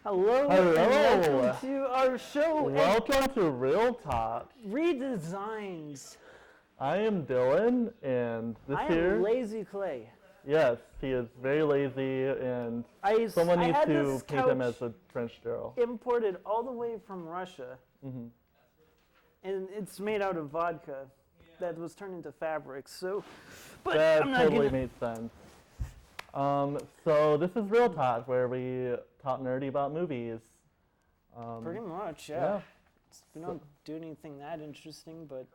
Hello, Hello. and welcome to our show. Welcome to Real Talk. Redesigns. I am Dylan, and this I here. am Lazy Clay. Yes, he is very lazy, and I someone needs had to this paint him couch as a French girl. imported all the way from Russia, Hmm. and it's made out of vodka that was turned into fabric. So, but That I'm not totally gonna. made sense. So this is Real Talk, where we talk nerdy about movies. Pretty much, yeah. yeah. We don't do anything that interesting, but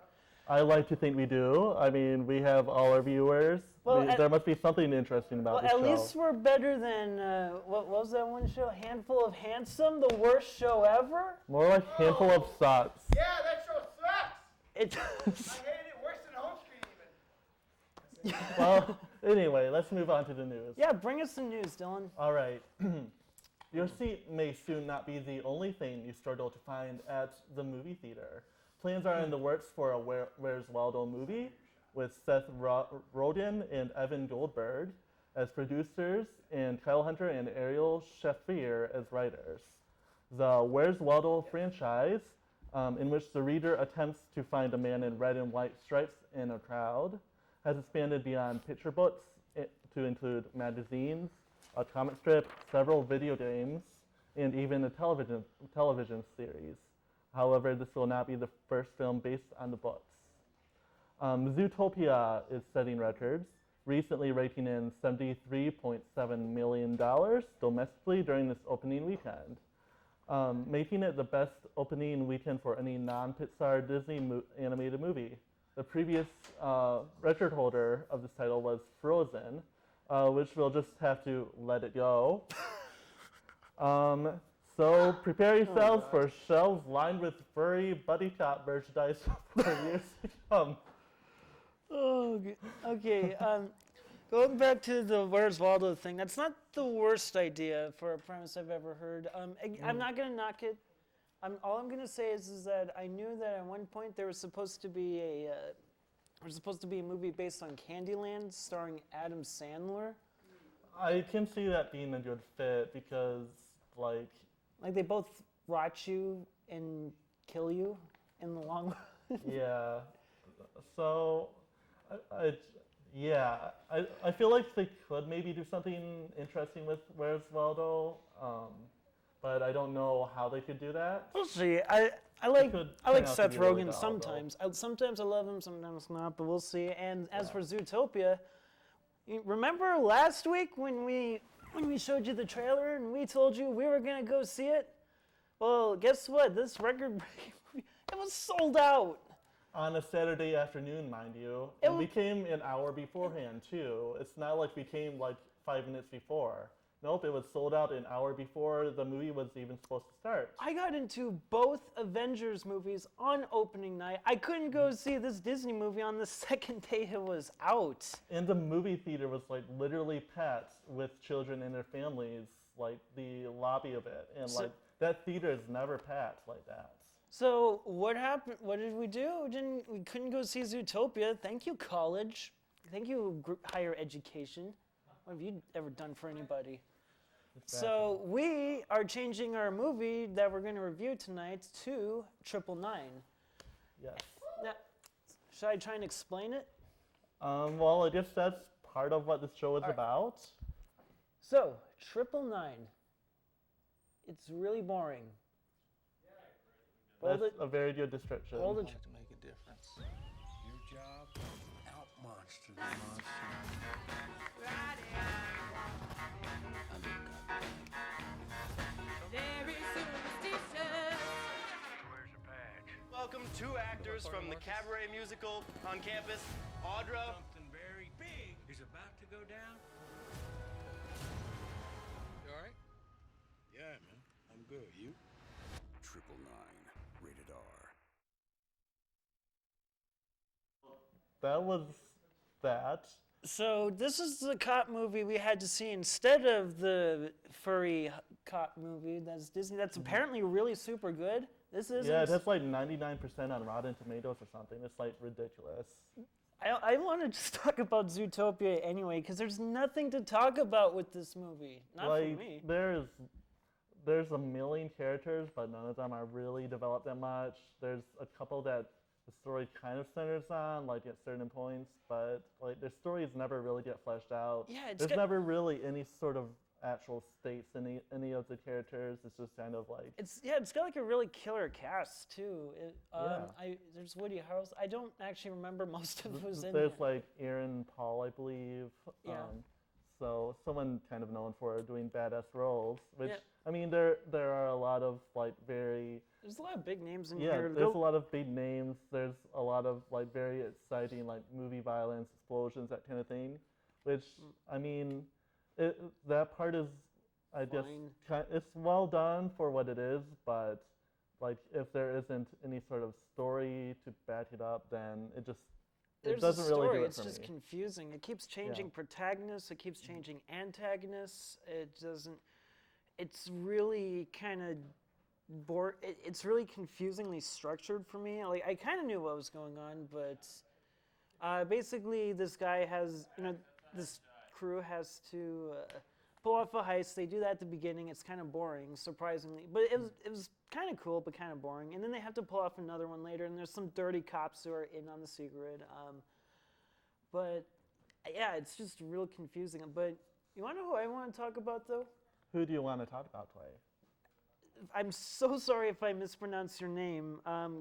I like to think we do. I mean, we have all our viewers. Well, There must be something interesting about this at show. least we're better than what was that one show? Handful of Handsome, the worst show ever. More like Handful of Sucks. Yeah, that show sucks! It I does. hated it worse than Home Street even. Well, anyway, let's move on to the news. Yeah, bring us some news, Dylan. All right. Your seat may soon not be the only thing you struggle to find at the movie theater. Plans are in the works for a Where's Waldo movie with Seth Rogen and Evan Goldberg as producers and Kyle Hunter and Ariel Shafir as writers. The Where's Waldo franchise, in which the reader attempts to find a man in red and white stripes in a crowd, has expanded beyond picture books to include magazines, a comic strip, several video games, and even a television series. However, this will not be the first film based on the books. Zootopia is setting records, recently raking in $73.7 million domestically during this opening weekend, making it the best opening weekend for any non-Pixar Disney animated movie. The previous record holder of this title was Frozen, which we'll just have to let it go. So prepare yourselves for shelves lined with furry buddy cop merchandise for years to come. Oh, okay. Going back to the Where's Waldo thing, that's not the worst idea for a premise I've ever heard. I'm not gonna knock it. All I'm gonna say is that I knew that at one point there was supposed to be a movie based on Candyland starring Adam Sandler. I can see that being a good fit because, like they both rot you and kill you in the long run. yeah. So, I feel like they could maybe do something interesting with Where's Waldo, but I don't know how they could do that. We'll see. I like Seth Rogen sometimes. Sometimes I love him, sometimes not, but we'll see. And as for Zootopia, remember last week when we showed you the trailer and we told you we were gonna go see it? Well, guess what? This record-breaking movie, it was sold out. On a Saturday afternoon, mind you. And we came an hour beforehand, too. It's not like we came like 5 minutes before. Nope, it was sold out an hour before the movie was even supposed to start. I got into both Avengers movies on opening night. I couldn't go see this Disney movie on the second day it was out. And the movie theater was like literally packed with children and their families, like the lobby of it. And that theater is never packed like that. So what happened? What did we do? We couldn't go see Zootopia. Thank you, college. Thank you, higher education. What have you ever done for anybody? Exactly. So we are changing our movie that we're going to review tonight to 999. Yes. Now, should I try and explain it? Well, I guess that's part of what this show is about. So, 999. It's really boring. That's a very good description. To make a difference. Your job, out monster the monster. Where's your badge? Welcome two actors from the cabaret musical on campus. Audra. Something very big is about to go down. You all right? Yeah, man. I'm good. You? 999, rated R. That was that. So this is the cop movie we had to see instead of the furry cop movie that's Disney. That's apparently really super good. This is Yeah, it has like 99% on Rotten Tomatoes or something. It's like ridiculous. I want to just talk about Zootopia anyway because there's nothing to talk about with this movie. Not for me. there's a million characters, but none of them are really developed that much. There's a couple that the story kind of centers on, like at certain points, but like their stories never really get fleshed out. Yeah, it's There's got- never really any sort of actual stakes in any of the characters. It's just kind of like It's got like a really killer cast too. There's Woody Harrelson. I don't actually remember most of who's in there's there. like Aaron Paul, I believe. Yeah. So someone kind of known for doing badass roles, which Yeah. I mean there are a lot of like very There's a lot of big names in yeah, here. there's a lot of big names. There's a lot of like very exciting like movie violence, explosions, that kind of thing. Which I mean, that part is, I guess, Fine. it's well done for what it is. But like, if there isn't any sort of story to back it up, then it There's doesn't a story. really do it It's for just me. confusing. It keeps changing protagonists. It keeps changing antagonists. It doesn't. It's really kind of it's really confusingly structured for me. Like I kind of knew what was going on, but basically this guy has, this crew has to pull off a heist. They do that at the beginning. It's kind of boring, surprisingly, but it was kind of cool, but kind of boring. And then they have to pull off another one later, and there's some dirty cops who are in on the secret. But yeah, it's just real confusing. But you want to know who I want to talk about though? Who do you want to talk about, Clay? I'm so sorry if I mispronounce your name.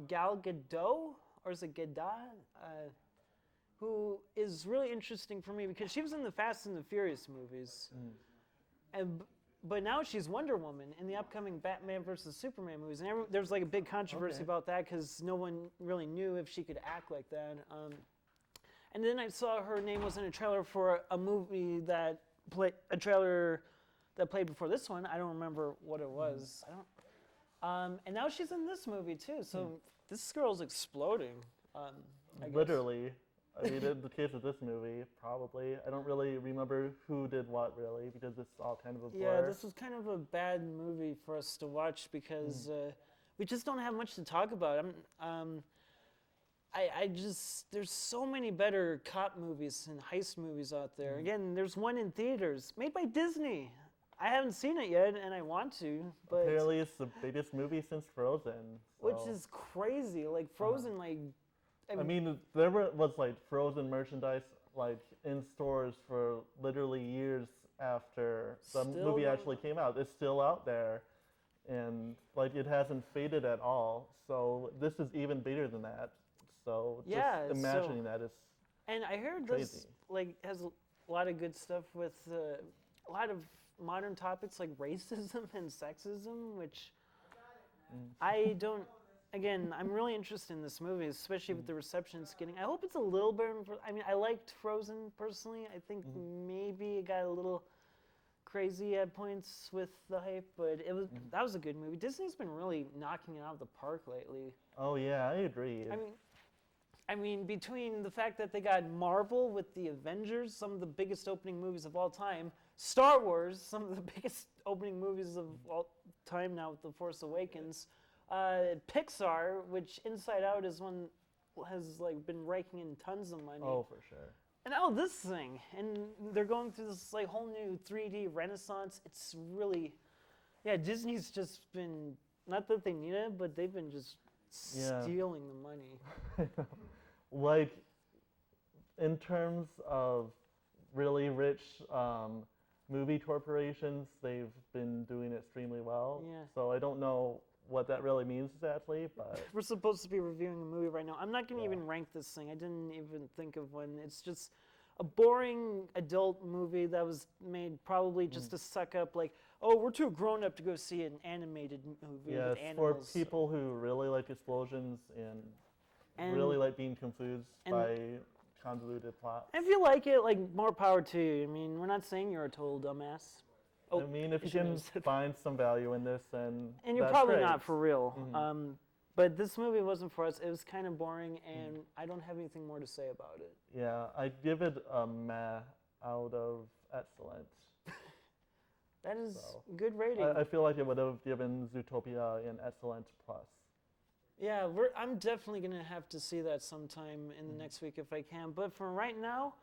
Gal Gadot, or is it Gadot? Who is really interesting for me because she was in the Fast and the Furious movies. But now she's Wonder Woman in the upcoming Batman vs. Superman movies. And there was like a big controversy about that because no one really knew if she could act like that. And then I saw her name was in a trailer for a movie that played before this one. I don't remember what it was. And now she's in this movie too. So this girl's exploding. I guess. Literally. I mean, in the case of this movie, probably. I don't really remember who did what, really, because it's all kind of a blur. Yeah, this was kind of a bad movie for us to watch because we just don't have much to talk about. There's so many better cop movies and heist movies out there. Again, there's one in theaters made by Disney. I haven't seen it yet, and I want to, but Apparently, it's the biggest movie since Frozen. which so- is crazy. Like Frozen, I mean, there was like Frozen merchandise like in stores for literally years after the Still movie don't- actually came out. It's still out there, and like it hasn't faded at all. So this is even bigger than that. So Yeah, just imagining that is And I heard this Crazy. has a lot of good stuff with a lot of modern topics like racism and sexism, which I don't. Again, I'm really interested in this movie, especially with the reception it's getting. I hope it's a little better. I mean, I liked Frozen personally. I think maybe it got a little crazy at points with the hype, but that was a good movie. Disney's been really knocking it out of the park lately. Oh yeah, I agree. I mean, between the fact that they got Marvel with the Avengers, some of the biggest opening movies of all time, Star Wars, some of the biggest opening movies of all time now with The Force Awakens, Pixar, which Inside Out is one has like been raking in tons of money. Oh, for sure. And now this thing, and they're going through this like whole new 3D renaissance. It's really, yeah, Disney's just been, not that they need it, but they've been just Yeah. stealing the money. Like, in terms of really rich movie corporations, they've been doing extremely well. Yeah. So I don't know what that really means exactly, but We're supposed to be reviewing a movie right now. I'm not going to even rank this thing. I didn't even think of one. It's just a boring adult movie that was made probably just to suck up, like, oh, we're too grown up to go see an animated movie yeah, with it's for animals. people who really like explosions and And really like being confused and- by convoluted plots. if you like it, like, more power to you. I mean, we're not saying you're a total dumbass. Oh, I mean, if you shouldn't can have said- find some value in this, then And you're that's probably great. not for real. But this movie wasn't for us. It was kind of boring, and I don't have anything more to say about it. Yeah, I give it a meh out of excellent. That is So, good rating. I feel like it would have given Zootopia an excellent plus. Yeah, I'm definitely going to have to see that sometime in the next week if I can. But for right now,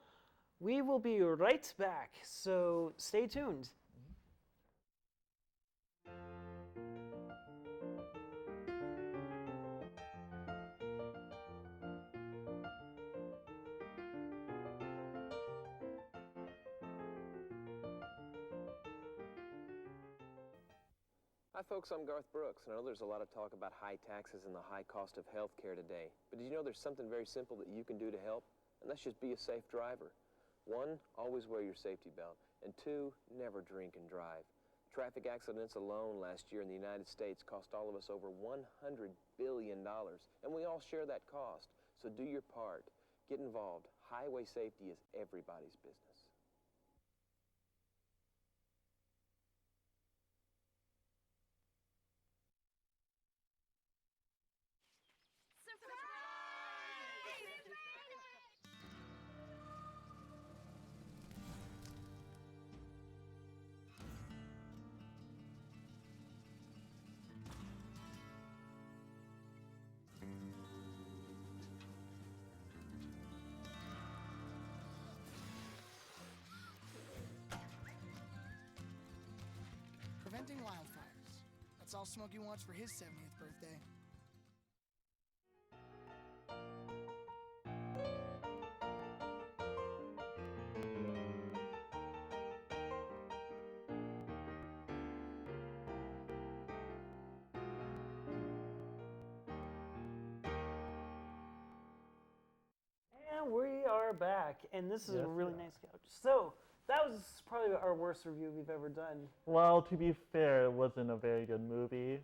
we will be right back. So stay tuned. Hi folks, I'm Garth Brooks, and I know there's a lot of talk about high taxes and the high cost of health care today. But did you know there's something very simple that you can do to help? And that's just be a safe driver. 1, always wear your safety belt. And 2, never drink and drive. Traffic accidents alone last year in the United States cost all of us over $100 billion. And we all share that cost. So do your part. Get involved. Highway safety is everybody's business. Preventing wildfires. That's all Smokey wants for his 70th birthday. And we are back, and this is a Yes, really we are. nice couch. So that was probably our worst review we've ever done. Well, to be fair, it wasn't a very good movie. And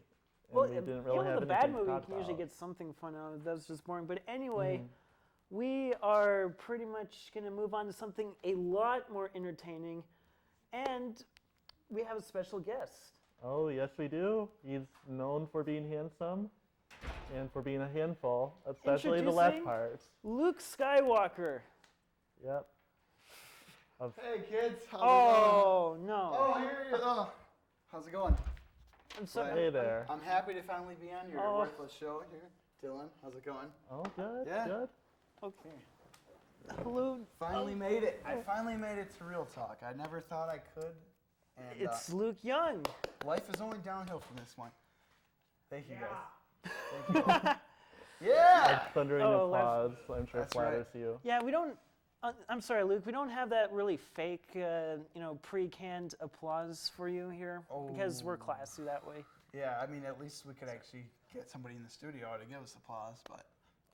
Well, we even didn't really with have a bad anything to movie, you talk can usually about. get something fun out of it. That's just boring. But anyway, Mm-hmm. we are pretty much going to move on to something a lot more entertaining, and we have a special guest. Oh, yes, we do. He's known for being handsome and for being a handful, especially the last Introducing part. Luke Skywalker. Yep. Hey kids, how's it Oh, going? no. Oh, here you go. How's it going? I'm sorry. Hey there. I'm happy to finally be on your Oh. worthless show here. Dylan, how's it going? Oh, good, Yeah. good. Okay. Hello. Finally made it. I finally made it to Real Talk. I never thought I could. And It's Luke Young. life is only downhill from this point. Thank you guys. Thank you. Yeah! Thundering Oh, applause, I'm sure That's flatters you. Yeah, we don't. I'm sorry, Luke. We don't have that really fake, pre-canned applause for you here because we're Oh. classy that way. Yeah, I mean, at least we could actually get somebody in the studio to give us applause, but.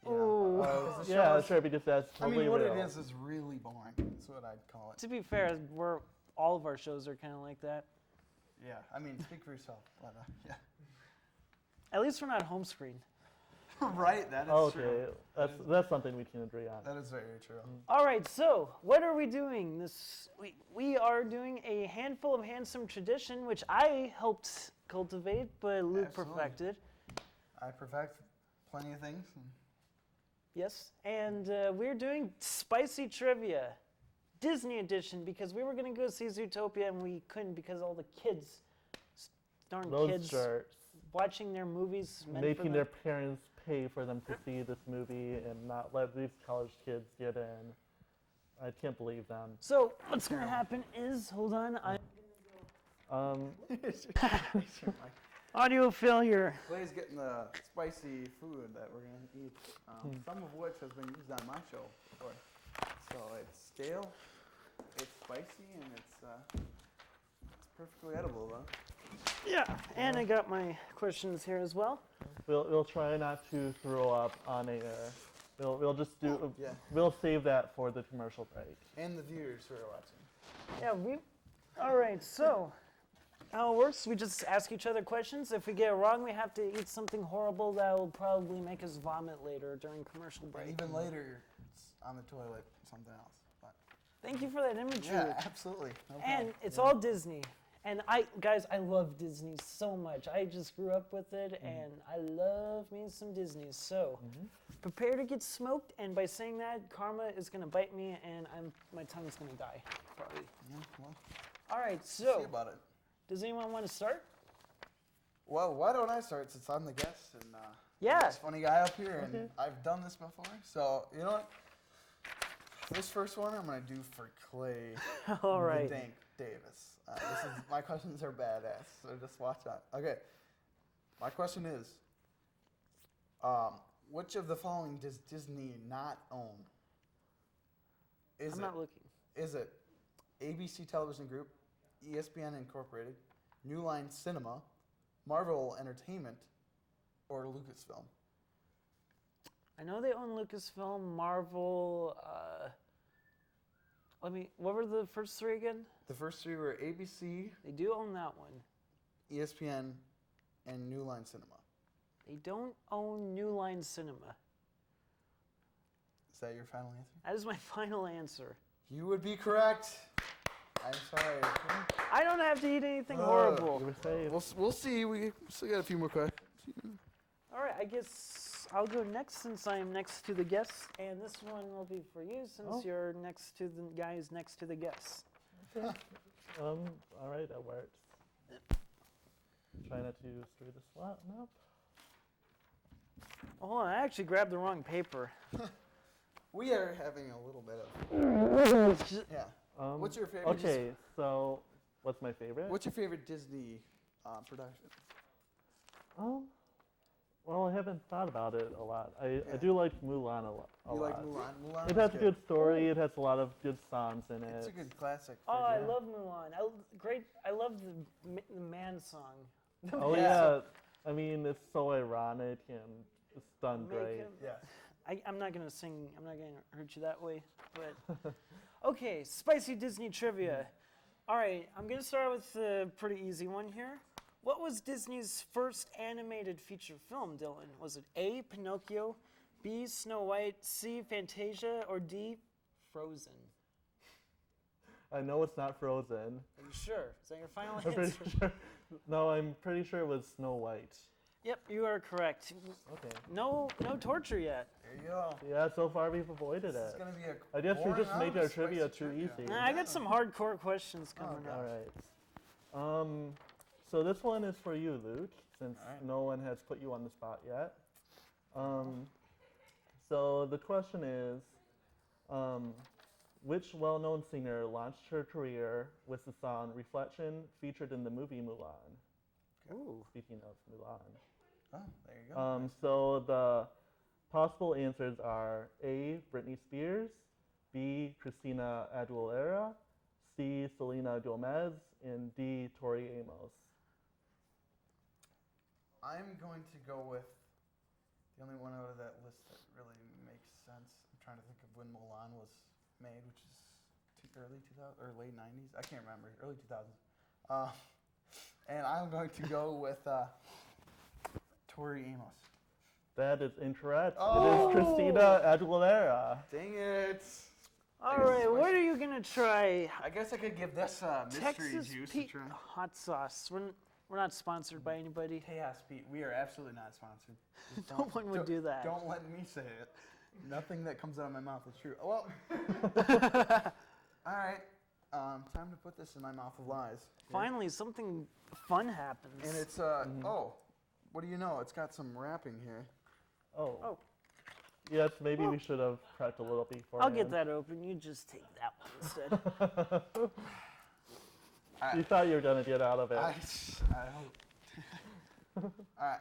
Yeah. Ooh. 'Cause the Yeah, show is- sure, because that's I totally mean, what real. it is really boring. That's what I'd call it. To be fair, all of our shows are kind of like that. Yeah, I mean, speak for yourself. But, yeah. At least we're not home screen. Right, that is Okay, true. that's something we can agree on. That is very true. All right, so what are we doing this week? We are doing a handful of handsome tradition, which I helped cultivate, but Luke Absolutely. perfected. I perfect plenty of things. Yes, and we're doing spicy trivia, Disney edition, because we were going to go see Zootopia and we couldn't because all the kids, darn Those kids, jerks watching their movies meant for making them. their parents pay for them to see this movie and not let these college kids get in. I can't believe them. So what's going to happen is, hold on, audio failure. Clay's getting the spicy food that we're going to eat, some of which has been used on my show before. So it's stale, it's spicy, and it's perfectly edible, though. Yeah, and I got my questions here as well. We'll try not to throw up on air. We'll just do. Yeah. We'll save that for the commercial break. And the viewers who are watching. Yeah, all right, so how it works, we just ask each other questions. If we get it wrong, we have to eat something horrible that will probably make us vomit later during commercial break. And even later, it's on the toilet, something else. But Thank you for that imagery. yeah, absolutely. No And problem. it's all Disney. And I love Disney so much. I just grew up with it, and I love me some Disney. So, prepare to get smoked. And by saying that, karma is gonna bite me, and my tongue's gonna die, probably. Yeah, well, All right. see So, about it. does anyone want to start? Well, why don't I start since I'm the guest and Yeah. this funny guy up here, and I've done this before. So you know what? This first one I'm gonna do for Clay. All right. Dank Davis. My questions are badass, so just watch out. Okay. My question is, which of the following does Disney not own? I'm not looking. Is it ABC Television Group, ESPN Incorporated, New Line Cinema, Marvel Entertainment or Lucasfilm? I know they own Lucasfilm, Marvel. What were the first three again? The first three were ABC, They do own that one. ESPN, and New Line Cinema. They don't own New Line Cinema. Is that your final answer? That is my final answer. You would be correct. I'm sorry. I don't have to eat anything horrible. You were safe. We'll see. We still got a few more questions. All right, I guess I'll go next since I'm next to the guests, and this one will be for you since you're next to the guys next to the guests. All right, that works. Try not to screw this one up. Oh, I actually grabbed the wrong paper. We are having a little bit of. Yeah. What's your favorite? Okay, so what's my favorite? What's your favorite Disney production? Well, I haven't thought about it a lot. I do like Mulan a lot. You like Mulan? Mulan It is has a good story. It has a lot of good songs in it. It's a good classic. Oh, I love Mulan. I love the man song. Oh yeah. I mean, it's so ironic and it's done great. Yeah. I'm not gonna sing. I'm not gonna hurt you that way. But okay, spicy Disney trivia. All right, I'm gonna start with a pretty easy one here. What was Disney's first animated feature film, Dylan? Was it A, Pinocchio, B, Snow White, C, Fantasia, or D, Frozen? I know it's not Frozen. Are you sure? Is that your final I'm answer? pretty sure. No, I'm pretty sure it was Snow White. Yep, you are correct. Okay. No torture yet. There you go. Yeah, so far we've avoided This is it. gonna be a. I guess we boring just made round our of trivia spicy too easy. I got some hardcore questions coming Okay. up. All right. So this one is for you, Luke, since All right. no one has put you on the spot yet. So the question is, which well-known singer launched her career with the song "Reflection" featured in the movie Mulan? Ooh. Speaking of Mulan. Oh, there you go. So the possible answers are A, Britney Spears, B, Christina Aguilera, C, Selena Gomez, and D, Tori Amos. I'm going to go with the only one out of that list that really makes sense. I'm trying to think of when Mulan was made, which is early 2000 or late 90s. I can't remember. Early 2000s. And I'm going to go with Tori Amos. That is incorrect. Oh! It is Christina Aguilera. Dang it. All right, what are you gonna try? I guess I could give this mystery Texas juice Pete a try. hot sauce. We're not sponsored by anybody. Chaos Pete. We are absolutely not sponsored. Just No one would do that. Don't let me say it. Nothing that comes out of my mouth is true. Well, all right. Time to put this in my mouth of lies. Finally, something fun happens. And it's what do you know? It's got some wrapping here. Oh. Yes, maybe we should have prepped a little before. I'll get that open. You just take that one instead. You thought you were gonna get out of it. I hope. All right.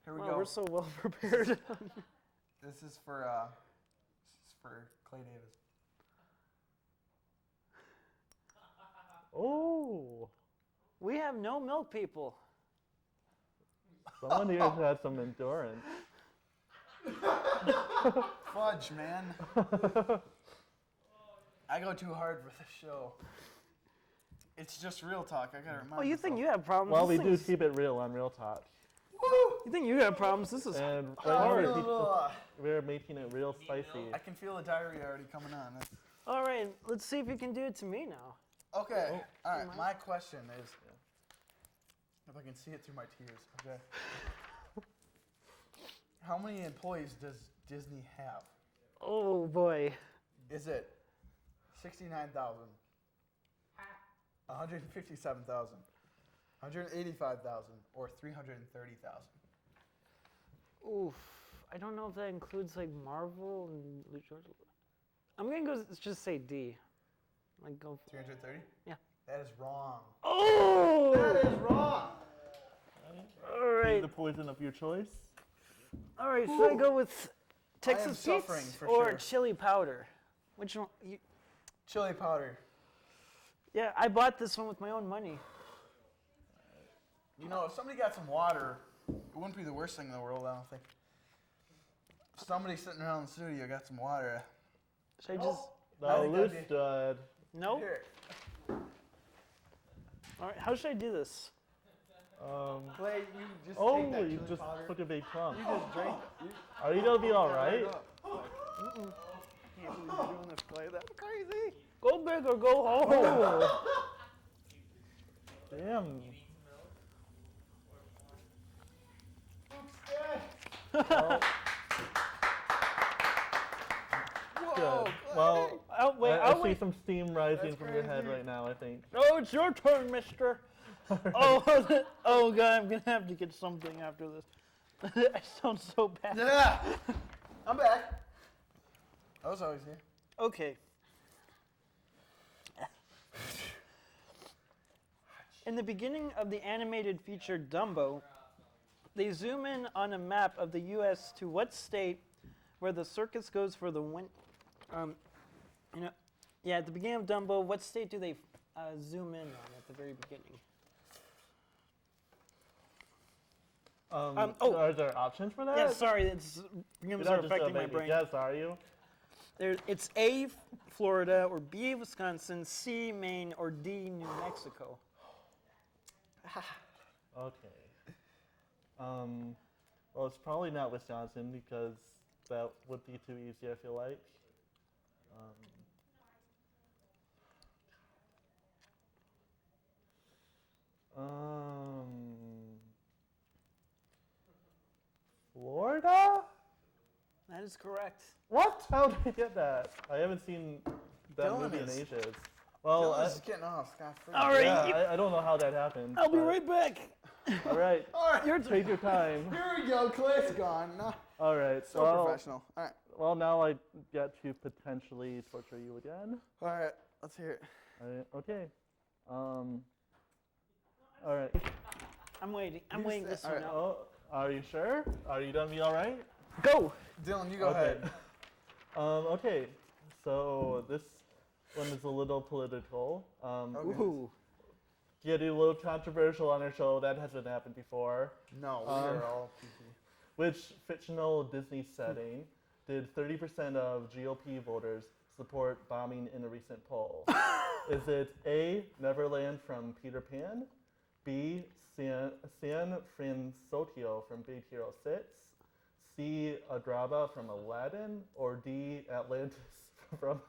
Here we Wow, go. we're so well prepared. This is for Clay Davis. Oh, We have no milk people. someone here has some endurance. Fudge, man. I go too hard for this show. It's just real talk. I gotta remind Oh, you myself. think you have problems? Well, we This do thing's- keep it real on Real Talk. You think you have problems? This is And right hard. now we're making it real spicy. I can feel the diarrhea already coming on. All right, let's see if you can do it to me now. Okay. All right. My question is, if I can see it through my tears. Okay. How many employees does Disney have? Oh boy. Is it 69,000, 157,000, 185,000, or 330,000? Oof. I don't know if that includes like Marvel and I'm gonna go. Let's just say D. Like go. 330? Yeah. That is wrong. Oh. That is wrong. All right. The poison of your choice. All right. Should I go with I am Texas suffering Pete's for or sure. chili powder? Which one? Chili powder. Yeah, I bought this one with my own money. You know, if somebody got some water, it wouldn't be the worst thing in the world, I don't think. If somebody sitting around the studio got some water. Should I just? No, loose stud. Nope. Here. All right. How should I do this? Clay, you just Oh, take that you chili just powder. took a big plump. You just drink it. Are you gonna be all Right right? up. Can't believe you're doing this, Clay. That's crazy. Go big or go home. Oh. Damn. Well, Whoa, good. Well, Oh wait. I I'll see wait. some steam rising That's from your head crazy. right now, I think. Oh, it's your turn, Mister. Oh, oh God! I'm gonna have to get something after this. I sound so bad. Yeah. I'm back. I was always here. Okay. In the beginning of the animated feature Dumbo, they zoom in on a map of the U.S. to what state where the circus goes for the win. Yeah, at the beginning of Dumbo, what state do they zoom in on at the very beginning? Are there options for that? Yeah, sorry, it's You're are not just affecting gonna my make me brain. guess, are you? It's A, Florida, or B, Wisconsin, C, Maine, or D, New Mexico. Okay. Well, it's probably not Wisconsin because that would be too easy, I feel like. Florida? That is correct. What? How did I get that? I haven't seen that Dylan movie in is- ages. Well, Dylan's getting off scot-free. All right. yeah, I don't know how that happened. I'll be but- right back. All right. All right. Your Take your time. Here we go. Clay's gone. No. All right. So well, professional. All right. well, now I get to potentially torture you again. All right. Let's hear it. All right. Okay. All right. I'm waiting. I'm You waiting say- this all one right. out. Oh, are you sure? Are you gonna be all right? Go. Dylan, you go Okay. ahead. Okay. So this one is a little political. Okay. Ooh. Get a little controversial on our show. That hasn't happened before. No, we are all PC. Which fictional Disney setting did 30% of GOP voters support bombing in a recent poll? Is it A, Neverland from Peter Pan, B, San Francisco from Big Hero 6, C, Agrabah from Aladdin, or D, Atlantis from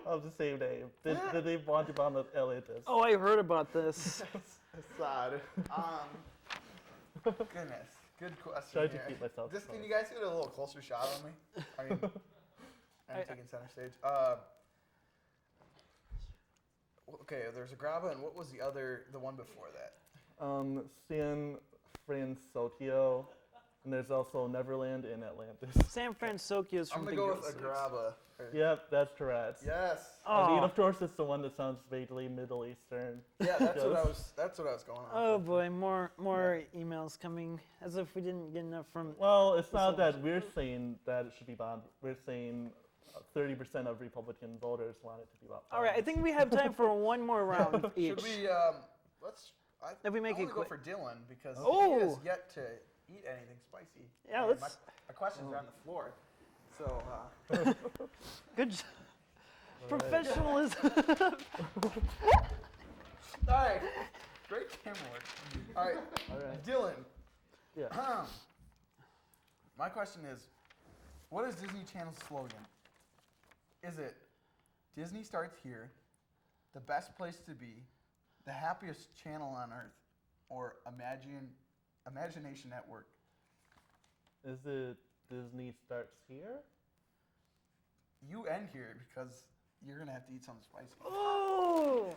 of the same name? Did they want to bomb Atlantis? Oh, I heard about this. It's sad. Goodness. Good question. Tried to here. keep myself Just, can close. you guys get a little closer shot on me? I mean, I'm taking center stage. Okay, there's Agrabah, and what was the one before that? San Francisco, and there's also Neverland and Atlantis. San Francisco is from I'm Big gonna go Hero with 6. Agrabah. Yep, that's correct. Yes. I mean, Oh. of course, it's the one that sounds vaguely Middle Eastern. Yeah, that's what I Yes. was. That's what I was going on. Oh boy, more emails coming. As if we didn't get enough from. Well, it's not that we're saying that it should be bombed. We're saying 30% of Republican voters want it to be bombed. All right, I think we have time for one more round each. Should we? Let's. If we make I it wanna go quick. for Dylan because Oh. he has yet to eat anything spicy. Yeah, And let's- My questions are on the floor, so. Good. Professionalism. All right. Great camera work. All right. All right. Dylan. Yeah. My question is, what is Disney Channel's slogan? Is it Disney starts here, the best place to be, the happiest channel on earth, or Imagination Network? Is it Disney starts here? You end here because you're gonna have to eat something spicy. Oh.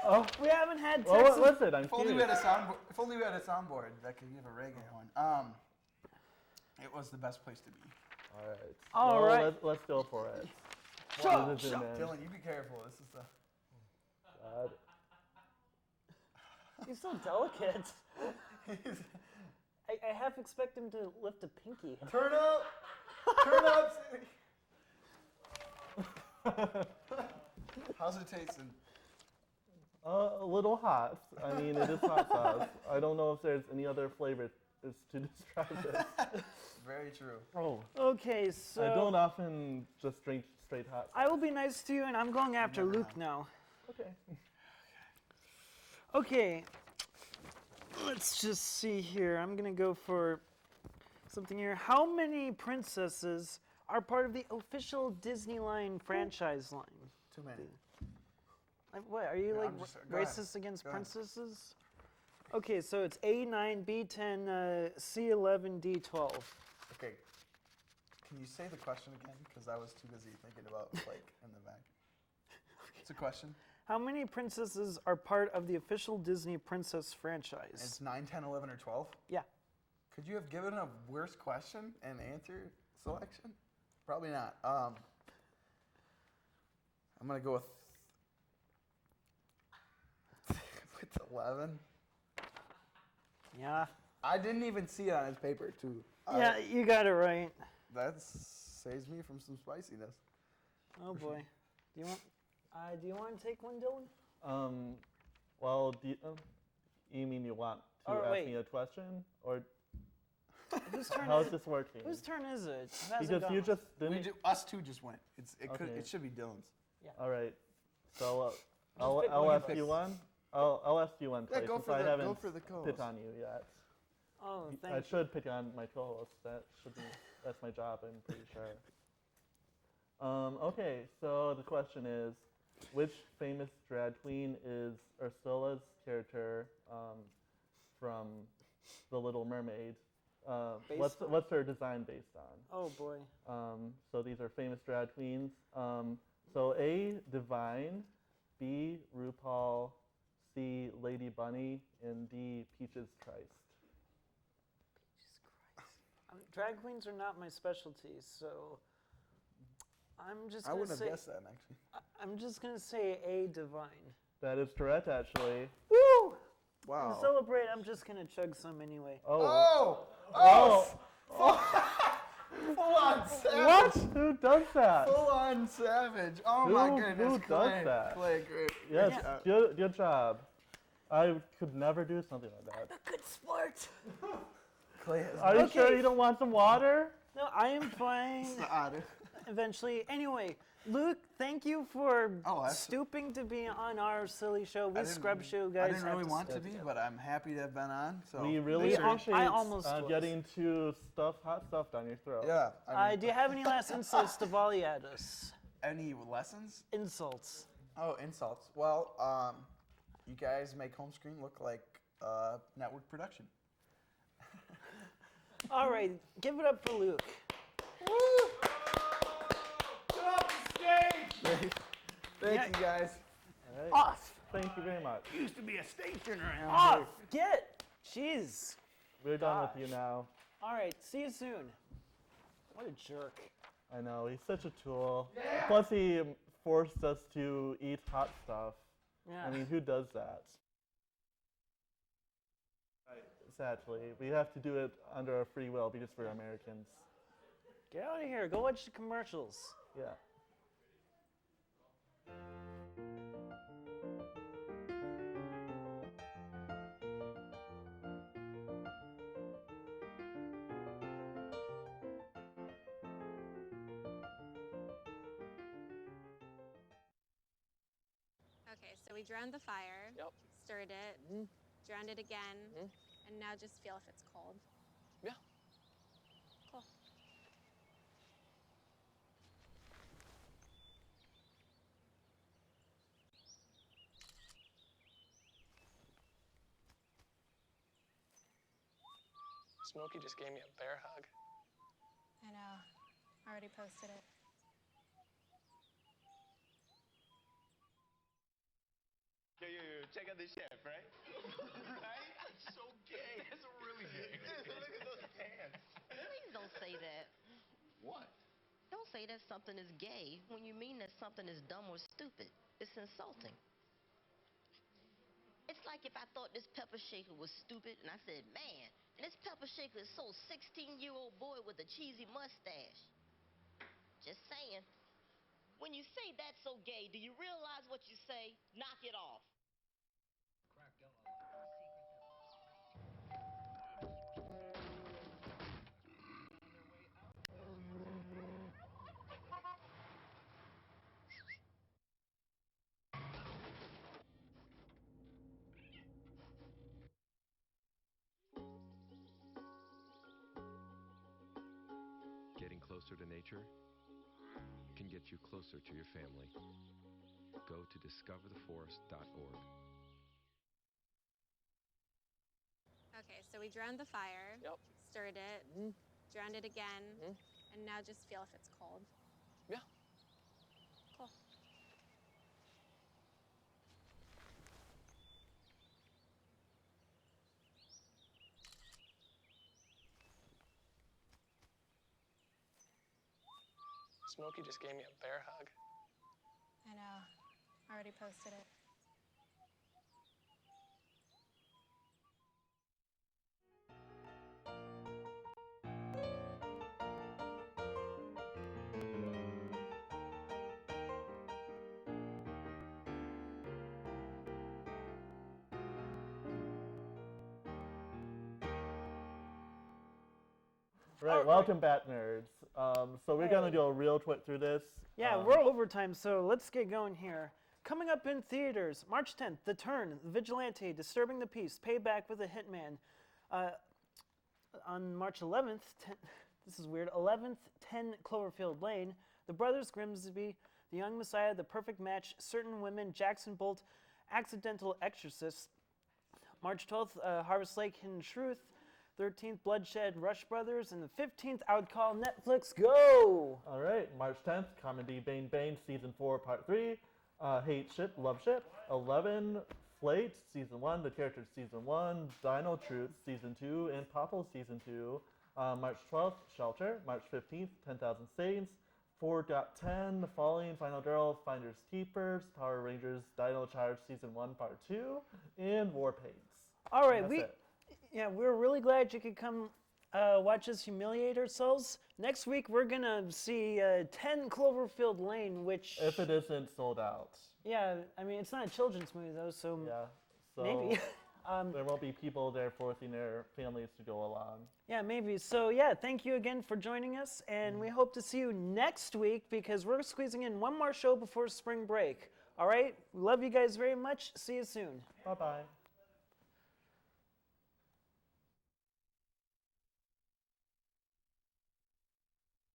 Oh, We haven't had well, Texas. what was it? I'm If only we curious. had a soundboard. If only we had a soundboard that could give a reggae one. It was the best place to be. All right. All well, right. Let's go for it. Shut This is up. an end. Dylan, you be careful. This is the. God. He's so delicate. I half expect him to lift a pinky. Turn up! Turn up! How's it tasting? A little hot. I mean, it is hot sauce. I don't know if there's any other flavor to describe this. Very true. Oh, Okay, so I don't often just drink straight hot sauce. I will be nice to you, and I'm going after Luke now. Okay. Okay, let's just see here. I'm gonna go for something here. How many princesses are part of the official Disney line franchise line? Too many. What, are you Yeah, like I'm just- go ahead. racist against Go ahead. princesses? Okay, so it's A9, B10, C11, D12. Okay. Can you say the question again? Because I was too busy thinking about like in the back. It's a question. How many princesses are part of the official Disney princess franchise? It's 9, 10, 11, or 12. Yeah. Could you have given a worse question and answer selection? Probably not. I'm gonna go with 11. Yeah. I didn't even see it on his paper too. Yeah, you got it right. That saves me from some spiciness. Oh boy. Do you want to take one, Dylan? Well, you mean you want to Oh, ask wait. me a question, or Whose turn how is is this working? Whose turn is it? How's it Because you going? just didn't. Us two just went. Okay. It should be Dylan's. All right. So pick I'll one. ask you one. I'll ask you one Yeah, place go since for I the- haven't go for the co-host. picked on you yet. Oh, I thank you. should pick on my co-host. That's my job. I'm pretty sure. Okay, so the question is, which famous drag queen is Ursula's character from The Little Mermaid? What's her design based on? Oh boy. So these are famous drag queens. So A, Divine, B, RuPaul, C, Lady Bunny, and D, Peaches Christ. Drag queens are not my specialty, so I'm just I gonna wouldn't have say guessed that actually. I'm just gonna say A, Divine. That is correct, actually. Woo! Wow. To celebrate, I'm just gonna chug some anyway. Oh. Full on savage. What? Who does that? Full on savage. Oh my goodness. Who does Clay. that? Clay, great. Yes, Yeah. good job. I could never do something like that. A good sport. Clay has Are you Okay. sure you don't want some water? No, I am fine. Eventually. Anyway, Luke, thank you for stooping to be on our silly show. We Scrub Show guys. I didn't have really to want to stick be, together. but I'm happy to have been on. So We really appreciate I almost was. getting to hot stuff down your throat. yeah. I mean, Do you have any last insults to volley at us? any lessons? Insults. Oh, insults. Well, you guys make home screen look like network production. All right, give it up for Luke. Get off the stage! Thank you guys. All right. Off. Thank you very much. Used to be a station around Off. here. Get. Jeez. We're done with Gosh. you now. All right, see you soon. What a jerk. I know, he's such a tool. Plus, he forced us to eat hot stuff. Yeah. I mean, who does that? Sadly, we have to do it under our free will because we're Americans. Get out of here. Go watch the commercials. Yeah. Okay, so we drowned the fire, stirred it, drowned it again, and now just feel if it's cold. Yeah. Cool. Smokey just gave me a bear hug. I know. Already posted it. Yo, check out this chef, right? Right? That's so gay. That's really gay. Dude, look at those pants. Please don't say that. What? Don't say that something is gay when you mean that something is dumb or stupid. It's insulting. It's like if I thought this pepper shaker was stupid and I said, man, this pepper shaker is so 16-year-old boy with a cheesy mustache. Just saying. When you say that's so gay, do you realize what you say? Knock it off. closer to nature can get you closer to your family. Go to discovertheforest.org. Okay, so we drowned the fire. Yep. Stirred it. Drowned it again. And now just feel if it's cold. Yeah. Cool. Smokey just gave me a bear hug. I know. Already posted it. Right, welcome back, nerds. So we're going to go real quick through this. Yeah, we're overtime, so let's get going here. Coming up in theaters, March 10th, The Turn, The Vigilante, Disturbing the Peace, Payback with a Hitman. On March 11th, this is weird, 11th, 10 Cloverfield Lane, The Brothers Grimsby, The Young Messiah, The Perfect Match, Certain Women, Jackson Bolt, Accidental Exorcist. March 12th, Harvest Lake, Hidden Truth. 13th, Bloodshed, Rush Brothers, and the 15th, I would call Netflix Go! All right, March 10th, Comedy Bang Bang, Season 4, Part 3. Hate Ship, Love Ship. 11, Flate, Season 1, The Characters, Season 1. Dino Truth, Season 2, and Popple, Season 2. March 12th, Shelter. March 15th, 10,000 Saints. 4.10, Falling, Final Girl, Finders Keepers, Power Rangers, Dino Charge, Season 1, Part 2, and War Pigs. All right, we're really glad you could come watch us humiliate ourselves. Next week, we're going to see 10 Cloverfield Lane, which... If it isn't sold out. Yeah, I mean, it's not a children's movie, though, so... Yeah, so maybe. There won't be people there forcing their families to go along. Yeah, maybe. So, yeah, thank you again for joining us, and we hope to see you next week, because we're squeezing in one more show before spring break. All right? We love you guys very much. See you soon. Bye-bye.